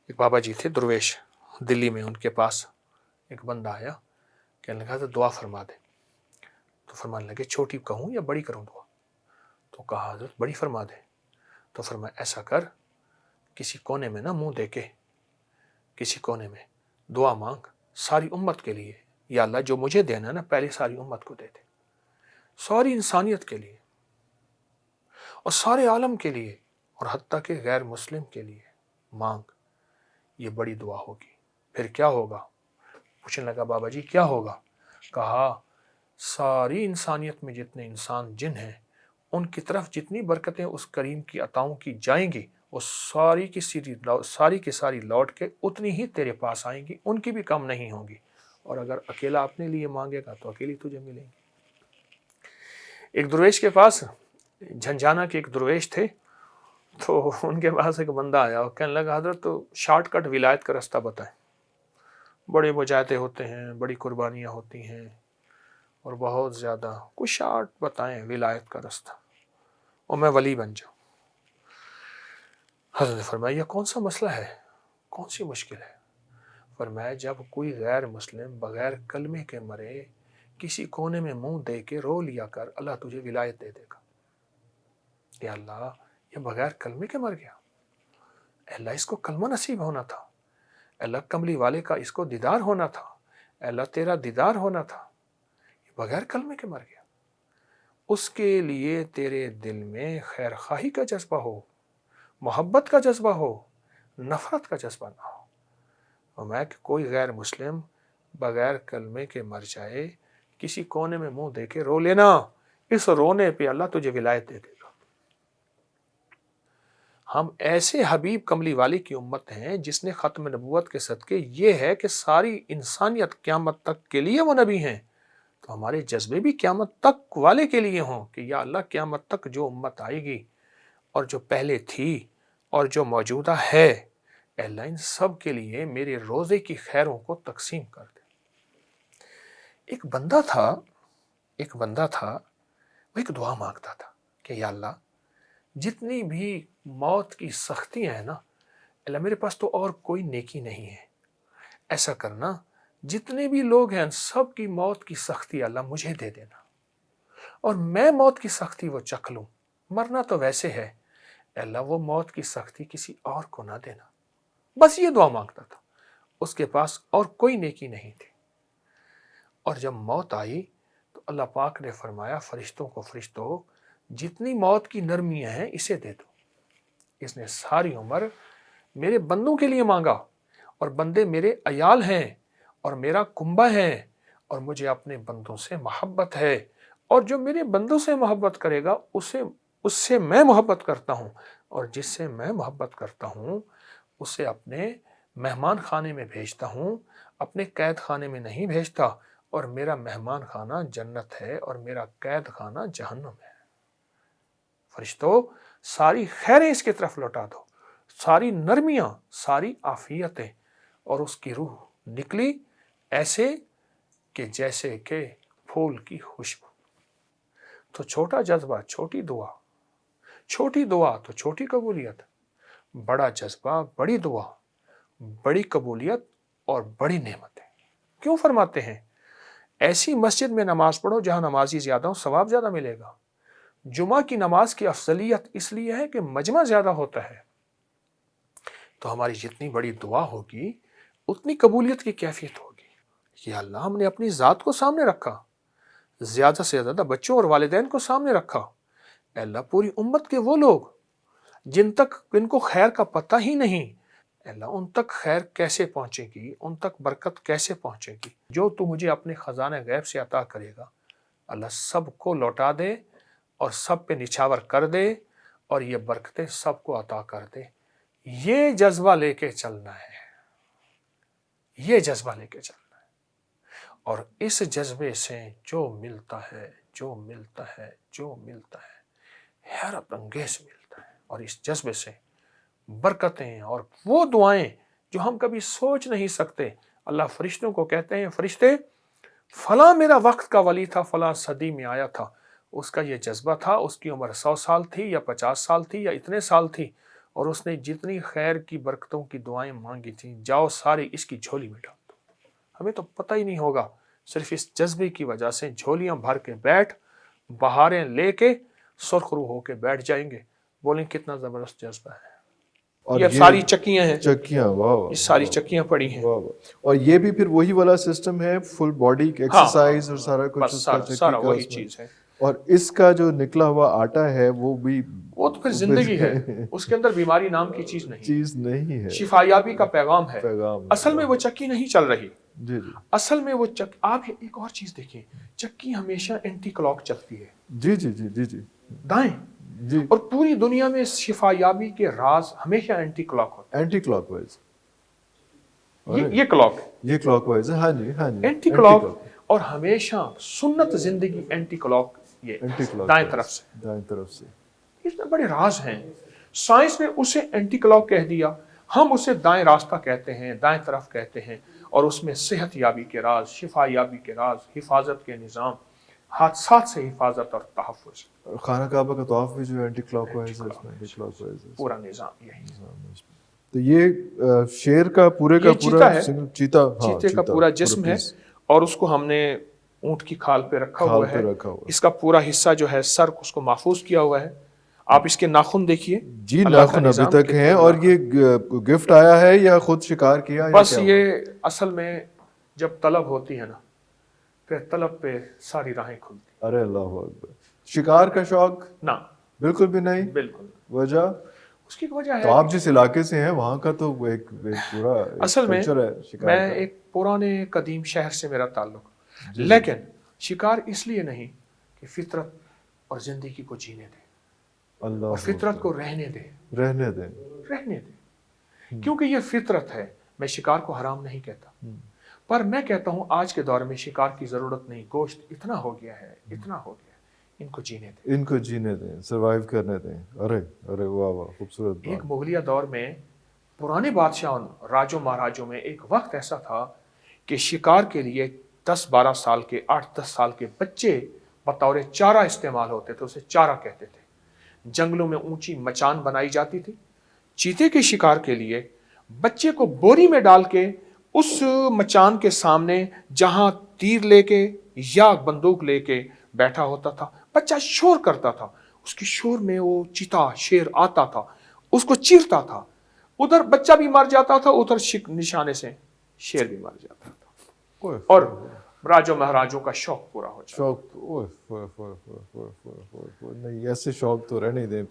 ایک بابا جی تھے درویش دلی میں، ان کے پاس ایک بندہ آیا، کہنے لگا تو دعا فرما دے. تو فرمانے لگے چھوٹی کہوں یا بڑی کروں دعا؟ تو کہا حضرت بڑی فرما دے. تو فرمایا ایسا کر، کسی کونے میں نہ منہ دے کے کسی کونے میں دعا مانگ ساری امت کے لیے، یا اللہ جو مجھے دینا نا پہلے ساری امت کو دے دے، ساری انسانیت کے لیے اور سارے عالم کے لیے، اور حتیٰ کہ غیر مسلم کے لیے مانگ. یہ بڑی دعا ہوگی. پھر کیا ہوگا؟ پوچھنے لگا بابا جی کیا ہوگا؟ کہا ساری انسانیت میں جتنے انسان جن ہیں ان کی طرف جتنی برکتیں اس کریم کی عطاؤں کی جائیں گی، وہ ساری کی ساری لوٹ کے اتنی ہی تیرے پاس آئیں گی، ان کی بھی کم نہیں ہوں گی. اور اگر اکیلا اپنے لیے مانگے گا تو اکیلی تجھے ملیں گی. ایک درویش کے پاس، جھنجھانا کے ایک درویش تھے، تو ان کے پاس ایک بندہ آیا اور کہنے لگا حضرت تو شارٹ کٹ ولایت کا راستہ بتائیں. بڑے مجاہدے ہوتے ہیں، بڑی قربانیاں ہوتی ہیں اور بہت زیادہ، کچھ شارٹ بتائیں ولایت کا راستہ اور میں ولی بن جاؤں. حضرت نے فرمایا یہ کون سا مسئلہ ہے، کون سی مشکل ہے؟ فرمایا جب کوئی غیر مسلم بغیر کلمے کے مرے، کسی کونے میں منہ دے کے رو لیا کر، اللہ تجھے ولایت دے دے گا. یا اللہ یہ بغیر کلمے کے مر گیا، اے اللہ اس کو کلمہ نصیب ہونا تھا، اے اللہ کملی والے کا اس کو دیدار ہونا تھا، اے اللہ تیرا دیدار ہونا تھا، یہ بغیر کلمے کے مر گیا. اس کے لیے تیرے دل میں خیر خواہی کا جذبہ ہو، محبت کا جذبہ ہو، نفرت کا جذبہ نہ ہو. اور میں کہ کوئی غیر مسلم بغیر کلمے کے مر جائے، کسی کونے میں منہ دے کے رو لینا، اس رونے پہ اللہ تجھے ولایت دے دے گا. ہم ایسے حبیب کملی والی کی امت ہیں جس نے ختم نبوت کے صدقے یہ ہے کہ ساری انسانیت قیامت تک کے لیے وہ نبی ہیں. تو ہمارے جذبے بھی قیامت تک والے کے لیے ہوں کہ یا اللہ قیامت تک جو امت آئے گی اور جو پہلے تھی اور جو موجودہ ہے، اے اللہ ان سب کے لیے میرے روزے کی خیروں کو تقسیم کر دے. ایک بندہ تھا وہ ایک دعا مانگتا تھا کہ یا اللہ جتنی بھی موت کی سختیاں ہیں نا، اللہ میرے پاس تو اور کوئی نیکی نہیں ہے، ایسا کرنا جتنے بھی لوگ ہیں سب کی موت کی سختی اللہ مجھے دے دینا، اور میں موت کی سختی وہ چکھ لوں. مرنا تو ویسے ہے، اللہ وہ موت کی سختی کسی اور کو نہ دینا. بس یہ دعا مانگتا تھا، اس کے پاس اور کوئی نیکی نہیں تھی. اور جب موت آئی تو اللہ پاک نے فرمایا فرشتوں کو، فرشتوں جتنی موت کی نرمیاں ہیں اسے دے دو. اس نے ساری عمر میرے بندوں کے لیے مانگا، اور بندے میرے عیال ہیں اور میرا کنبہ ہے، اور مجھے اپنے بندوں سے محبت ہے، اور جو میرے بندوں سے محبت کرے گا اس سے میں محبت کرتا ہوں، اور جس سے میں محبت کرتا ہوں اسے اپنے مہمان خانے میں بھیجتا ہوں، اپنے قید خانے میں نہیں بھیجتا. اور میرا مہمان خانہ جنت ہے اور میرا قید خانہ جہنم ہے. فرشتوں ساری خیریں اس کی طرف لوٹا دو، ساری نرمیاں، ساری عافیتیں. اور اس کی روح نکلی ایسے کہ جیسے کہ پھول کی خوشبو. تو چھوٹا جذبہ چھوٹی دعا، چھوٹی دعا تو چھوٹی قبولیت، بڑا جذبہ بڑی دعا، بڑی قبولیت اور بڑی نعمتیں. کیوں فرماتے ہیں ایسی مسجد میں نماز پڑھو جہاں نمازی زیادہ ہو، ثواب زیادہ ملے گا. جمعہ کی نماز کی افضلیت اس لیے ہے کہ مجمع زیادہ ہوتا ہے. تو ہماری جتنی بڑی دعا ہوگی اتنی قبولیت کی کیفیت ہوگی. یا اللہ ہم نے اپنی ذات کو سامنے رکھا، زیادہ سے زیادہ بچوں اور والدین کو سامنے رکھا. اے اللہ پوری امت کے وہ لوگ جن کو خیر کا پتہ ہی نہیں، اے اللہ ان تک خیر کیسے پہنچے گی، ان تک برکت کیسے پہنچے گی؟ جو تو مجھے اپنے خزانہ غیب سے عطا کرے گا اللہ سب کو لوٹا دے اور سب پہ نچھاور کر دے، اور یہ برکتیں سب کو عطا کر دے. یہ جذبہ لے کے چلنا ہے، یہ جذبہ لے کے چلنا ہے. اور اس جذبے سے جو ملتا ہے حیرت انگیز ملتا ہے. اور اس جذبے سے برکتیں اور وہ دعائیں جو ہم کبھی سوچ نہیں سکتے. اللہ فرشتوں کو کہتے ہیں فرشتے فلاں میرا وقت کا ولی تھا، فلاں صدی میں آیا تھا، اس کا یہ جذبہ تھا، اس کی عمر 100 سال تھی یا 50 سال تھی یا اتنے سال تھی، اور اس نے جتنی خیر کی برکتوں کی دعائیں مانگی تھیں، جاؤ سارے اس کی جھولی میں ڈال دو. ہمیں تو پتہ ہی نہیں ہوگا، صرف اس جذبے کی وجہ سے جھولیاں بھر کے بیٹھ، بہاریں لے کے سرخ رو ہو کے بیٹھ جائیں گے. بولیں کتنا زبردست جذبہ ہے. اور یہ ساری چکیاں ہیں، چکیاں، واہ یہ ساری چکیاں پڑی ہیں. اور یہ بھی پھر وہی والا سسٹم ہے، فل باڈی ایکسرسائز اور سارا کچھ اس کا چکی سارا کا وہی اس میں. چیز ہے. اور اس کا جو نکلا ہوا آٹا ہے وہ بھی وہ تو پھر زندگی ہے، اس کے اندر بیماری نام کی چیز نہیں ہے، شفا یابی کا پیغام ہے. پیغام. اصل میں وہ چکی نہیں چل رہی. جی جی اصل میں وہ آپ ایک اور چیز دیکھیں، چکی ہمیشہ اینٹی کلاک چلتی ہے. جی جی جی جی جی دائیں. جی. اور پوری دنیا میں شفا یابی کے راز ہمیشہ اینٹی کلاک ہوتے اینٹی کلاک وائز. ہیں. یہ کلاک یہ کلاک وائز ہے. ہاں جی ہاں جی. Anti clock. اور ہمیشہ سنت زندگی اینٹی کلاک، یہ دائیں طرف سے. دائیں طرف سے. اس میں بڑے راز ہیں. سائنس نے اسے اینٹی کلاک کہہ دیا، ہم اسے دائیں راستہ کہتے ہیں، دائیں طرف کہتے ہیں. اور اس میں صحت یابی کے راز، شفا یابی کے راز، حفاظت کے نظام، حادثات سے حفاظت اور تحفظ. خانہ کعبہ کا طواف بھی جو اینٹی کلاک وائز ہے، اس میں اینٹی کلاک وائز ہے پورا نظام یہی. تو یہ شیر کا پورے کا پورا چیتے کا پورا جسم ہے، اور اس کو ہم نے اونٹ کی کھال پہ رکھا ہوا ہے. اس کا پورا حصہ جو ہے سر، اس کو محفوظ کیا ہوا ہے. آپ اس کے ناخن دیکھیے. جی ناخن ابھی تک ہیں. اور یہ گفٹ آیا ہے یا خود شکار کیا؟ بس یہ اصل میں جب طلب ہوتی ہے نا، پھر طلب پہ ساری راہیں کھلتی. ارے اللہ اکبر. شکار کا شوق نہ بالکل بھی نہیں. بالکل. وجہ اس کی وجہ ہے تو آپ جس علاقے سے ہیں وہاں کا تو ایک پورا اصل میں میں ایک پرانے قدیم شہر سے میرا تعلق، لیکن شکار اس لیے نہیں کہ فطرت اور زندگی کو جینے دے، اور فطرت کو رہنے دے. کیونکہ یہ فطرت ہے. میں شکار کو حرام نہیں کہتا، پر میں کہتا ہوں آج کے دور میں شکار کی ضرورت نہیں. گوشت اتنا ہو گیا ہے، اتنا ہو گیا ہے، ان کو جینے دیں، سروائیو کرنے دیں. ارے واہ واہ، خوبصورت. ایک مغلیہ دور میں پرانے بادشاہوں، راجوں مہاراجوں میں ایک وقت ایسا تھا کہ شکار کے لیے 10-12 سال کے، 8-10 سال کے بچے بطور چارہ استعمال ہوتے تھے. اسے چارہ کہتے تھے. جنگلوں میں اونچی مچان بنائی جاتی تھی. چیتے کے شکار کے لیے بچے کو بوری میں ڈال کے اس مچان کے سامنے جہاں تیر لے کے یا بندوق لے کے بیٹھا ہوتا تھا، بچہ شور کرتا تھا. اس کے شور میں وہ چیتا، شیر آتا تھا، اس کو چیرتا تھا. ادھر بچہ بھی مر جاتا تھا، ادھر نشانے سے شیر بھی مر جاتا تھا. اور راجوں مہاراجوں کا شوق پورا ہو جاتا. نہیں ایسے شوق تو رہنے دیں.